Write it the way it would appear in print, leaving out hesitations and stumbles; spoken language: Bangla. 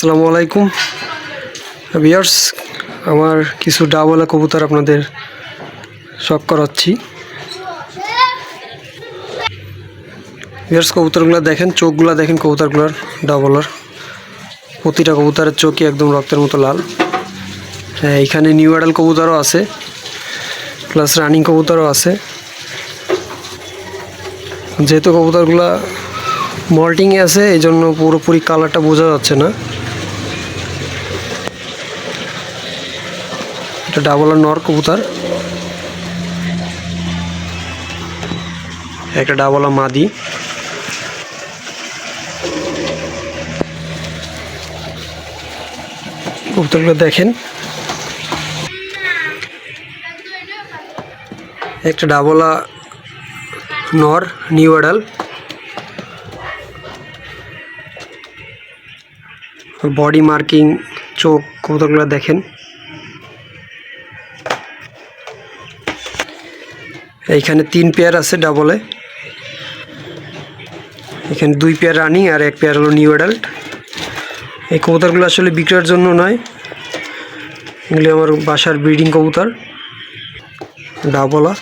আসসালামু আলাইকুম ভিউয়ার্স, আমার কিছু ডাবলা কবুতর আপনাদের শখ করাচ্ছি। ভিউয়ার্স, কবুতরগুলো দেখেন, চোখগুলো দেখেন কবুতরগুলোর ডাবলার। প্রতিটা কবুতরের চোখই একদম রক্তের মতো লাল। হ্যাঁ, এখানে নিউ অ্যাডাল কবুতরও আছে, প্লাস রানিং কবুতরও আছে। যেহেতু কবুতরগুলো মল্টিংয়ে আছে, এই জন্য পুরোপুরি কালারটা বোঝা যাচ্ছে না। এটা ডাবলার নর কবুতর, একটা ডাবলা মাদি। কবুতরগুলো দেখেন, একটা ডাবলা নর নিউ অ্যাডাল। বডি মার্কিং, চোখ, কবুতরগুলো দেখেন। এইখানে 3 পেয়ার আছে ডাবলে, এখানে 2 পেয়ার রানিং আর 1 পেয়ার হলো নিউ অ্যাডাল্ট। এই কবুতরগুলো আসলে বিক্রয়ের জন্য নয়, এগুলি আমার বাসার ব্রিডিং কবুতর ডাবলা।